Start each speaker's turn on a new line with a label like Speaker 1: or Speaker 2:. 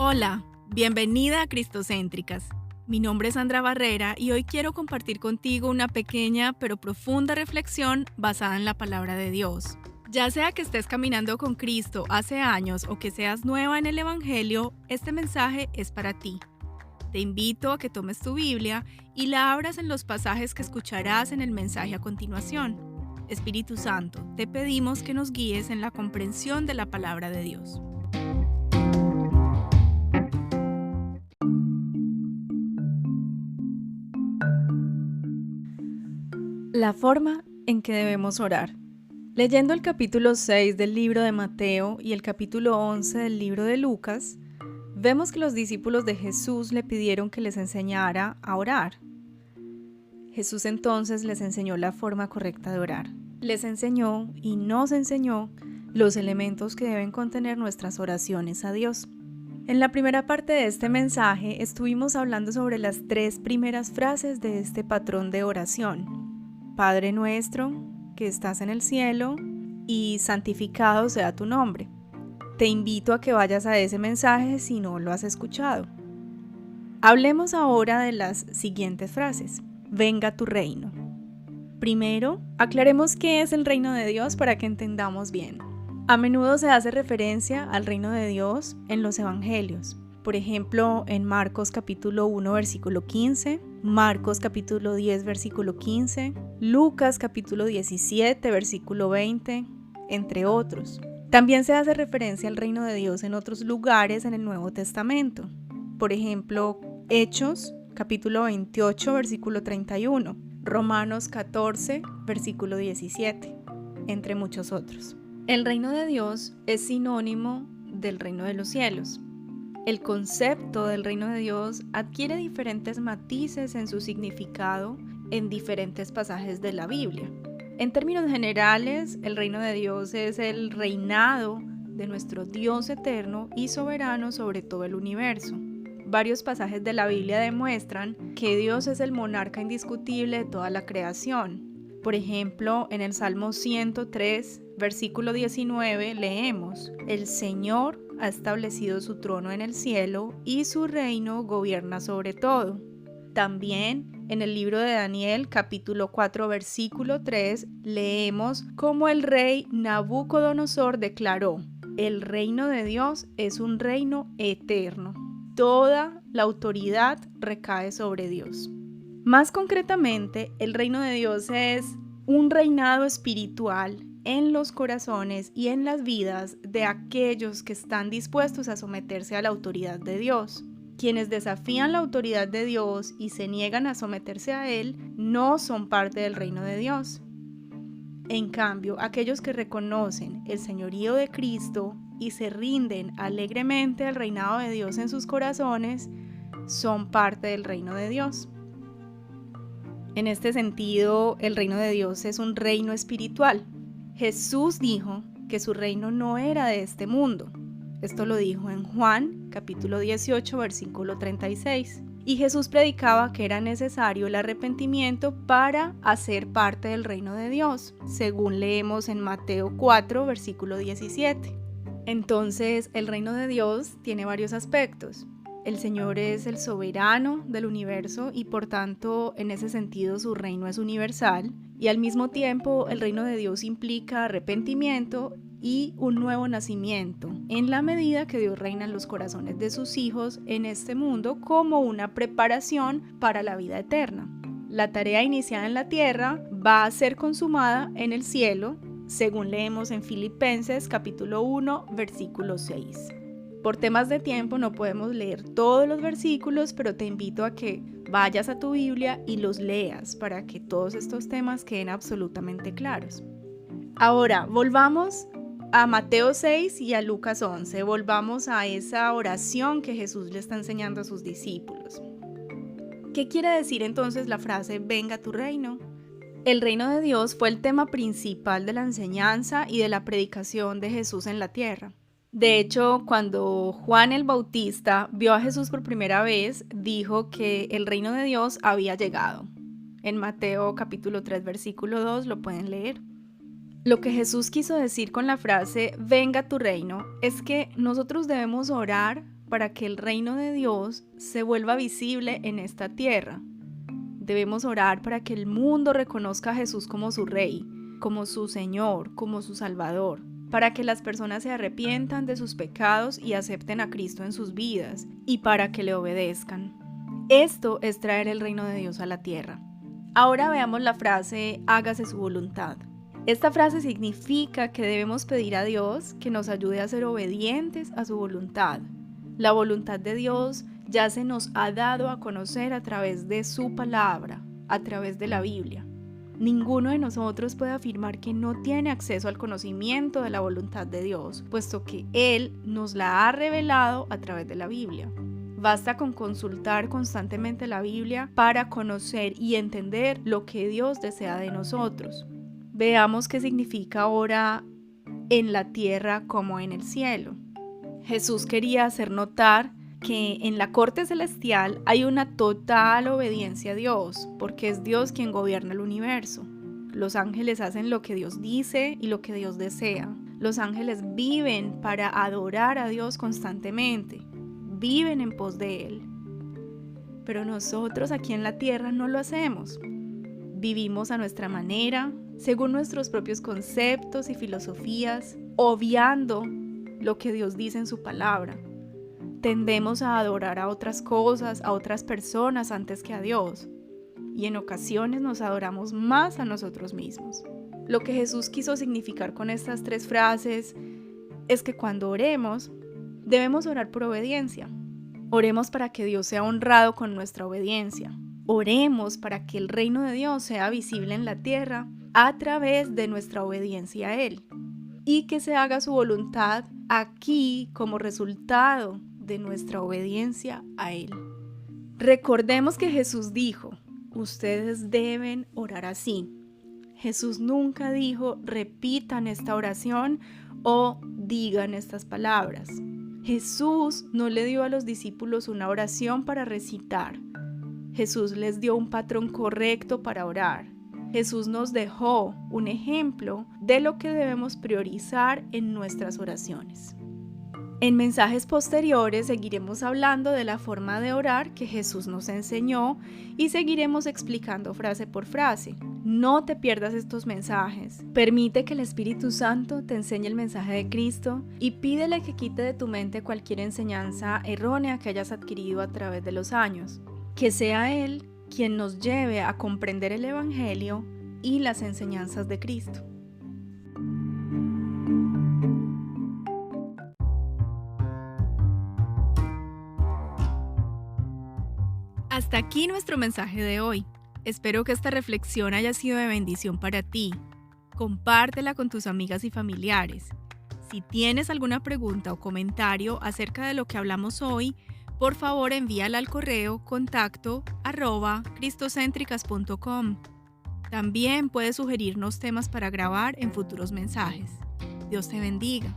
Speaker 1: Hola, bienvenida a Cristocéntricas. Mi nombre es Sandra Barrera y hoy quiero compartir contigo una pequeña pero profunda reflexión basada en la palabra de Dios. Ya sea que estés caminando con Cristo hace años o que seas nueva en el Evangelio, este mensaje es para ti. Te invito a que tomes tu Biblia y la abras en los pasajes que escucharás en el mensaje a continuación. Espíritu Santo, te pedimos que nos guíes en la comprensión de la palabra de Dios. La forma en que debemos orar. Leyendo el capítulo 6 del libro de Mateo y el capítulo 11 del libro de Lucas, vemos que los discípulos de Jesús le pidieron que les enseñara a orar. Jesús entonces les enseñó la forma correcta de orar. Les enseñó y nos enseñó los elementos que deben contener nuestras oraciones a Dios. En la primera parte de este mensaje estuvimos hablando sobre las 3 primeras frases de este patrón de oración. Padre nuestro, que estás en el cielo, y santificado sea tu nombre. Te invito a que vayas a ese mensaje si no lo has escuchado. Hablemos ahora de las siguientes frases. Venga tu reino. Primero, aclaremos qué es el reino de Dios para que entendamos bien. A menudo se hace referencia al reino de Dios en los evangelios. Por ejemplo, en Marcos capítulo 1 versículo 15, Marcos capítulo 10 versículo 15, Lucas capítulo 17 versículo 20, entre otros. También se hace referencia al reino de Dios en otros lugares en el Nuevo Testamento. Por ejemplo, Hechos capítulo 28 versículo 31, Romanos 14 versículo 17, entre muchos otros. El reino de Dios es sinónimo del reino de los cielos. El concepto del reino de Dios adquiere diferentes matices en su significado en diferentes pasajes de la Biblia. En términos generales, el reino de Dios es el reinado de nuestro Dios eterno y soberano sobre todo el universo. Varios pasajes de la Biblia demuestran que Dios es el monarca indiscutible de toda la creación. Por ejemplo, en el Salmo 103, versículo 19, leemos: El Señor ha establecido su trono en el cielo y su reino gobierna sobre todo. También en el libro de Daniel, capítulo 4, versículo 3, leemos cómo el rey Nabucodonosor declaró: El reino de Dios es un reino eterno. Toda la autoridad recae sobre Dios. Más concretamente, el reino de Dios es un reinado espiritual en los corazones y en las vidas de aquellos que están dispuestos a someterse a la autoridad de Dios. Quienes desafían la autoridad de Dios y se niegan a someterse a Él no son parte del reino de Dios. En cambio, aquellos que reconocen el señorío de Cristo y se rinden alegremente al reinado de Dios en sus corazones son parte del reino de Dios. En este sentido, el reino de Dios es un reino espiritual. Jesús dijo que su reino no era de este mundo. Esto lo dijo en Juan, capítulo 18, versículo 36. Y Jesús predicaba que era necesario el arrepentimiento para hacer parte del reino de Dios, según leemos en Mateo 4, versículo 17. Entonces, el reino de Dios tiene varios aspectos. El Señor es el soberano del universo y por tanto, en ese sentido, su reino es universal. Y al mismo tiempo, el reino de Dios implica arrepentimiento y un nuevo nacimiento, en la medida que Dios reina en los corazones de sus hijos en este mundo como una preparación para la vida eterna. La tarea iniciada en la tierra va a ser consumada en el cielo, según leemos en Filipenses capítulo 1, versículo 6. Por temas de tiempo no podemos leer todos los versículos, pero te invito a que vayas a tu Biblia y los leas para que todos estos temas queden absolutamente claros. Ahora, volvamos a Mateo 6 y a Lucas 11. Volvamos a esa oración que Jesús le está enseñando a sus discípulos. ¿Qué quiere decir entonces la frase venga tu reino? El reino de Dios fue el tema principal de la enseñanza y de la predicación de Jesús en la tierra. De hecho, cuando Juan el Bautista vio a Jesús por primera vez, dijo que el reino de Dios había llegado. En Mateo capítulo 3, versículo 2 lo pueden leer. Lo que Jesús quiso decir con la frase venga tu reino es que nosotros debemos orar para que el reino de Dios se vuelva visible en esta tierra. Debemos orar para que el mundo reconozca a Jesús como su Rey, como su Señor, como su Salvador, para que las personas se arrepientan de sus pecados y acepten a Cristo en sus vidas, y para que le obedezcan. Esto es traer el reino de Dios a la tierra. Ahora veamos la frase hágase su voluntad. Esta frase significa que debemos pedir a Dios que nos ayude a ser obedientes a su voluntad. La voluntad de Dios ya se nos ha dado a conocer a través de su palabra, a través de la Biblia. Ninguno de nosotros puede afirmar que no tiene acceso al conocimiento de la voluntad de Dios, puesto que Él nos la ha revelado a través de la Biblia. Basta con consultar constantemente la Biblia para conocer y entender lo que Dios desea de nosotros. Veamos qué significa ahora en la tierra como en el cielo. Jesús quería hacer notar que en la corte celestial hay una total obediencia a Dios, porque es Dios quien gobierna el universo. Los ángeles hacen lo que Dios dice y lo que Dios desea. Los ángeles viven para adorar a Dios constantemente, viven en pos de Él. Pero nosotros aquí en la tierra no lo hacemos. Vivimos a nuestra manera, según nuestros propios conceptos y filosofías, obviando lo que Dios dice en su palabra. Tendemos a adorar a otras cosas, a otras personas antes que a Dios. Y en ocasiones nos adoramos más a nosotros mismos. Lo que Jesús quiso significar con estas tres frases es que cuando oremos, debemos orar por obediencia. Oremos para que Dios sea honrado con nuestra obediencia. Oremos para que el reino de Dios sea visible en la tierra a través de nuestra obediencia a Él. Y que se haga su voluntad aquí como resultado de nuestra obediencia a Él. Recordemos que Jesús dijo, ustedes deben orar así. Jesús nunca dijo, repitan esta oración o digan estas palabras. Jesús no le dio a los discípulos una oración para recitar. Jesús les dio un patrón correcto para orar. Jesús nos dejó un ejemplo de lo que debemos priorizar en nuestras oraciones. En mensajes posteriores seguiremos hablando de la forma de orar que Jesús nos enseñó y seguiremos explicando frase por frase. No te pierdas estos mensajes. Permite que el Espíritu Santo te enseñe el mensaje de Cristo y pídele que quite de tu mente cualquier enseñanza errónea que hayas adquirido a través de los años. Que sea Él quien nos lleve a comprender el Evangelio y las enseñanzas de Cristo. Hasta aquí nuestro mensaje de hoy. Espero que esta reflexión haya sido de bendición para ti. Compártela con tus amigas y familiares. Si tienes alguna pregunta o comentario acerca de lo que hablamos hoy, por favor envíala al correo contacto@cristocentricas.com. También puedes sugerirnos temas para grabar en futuros mensajes. Dios te bendiga.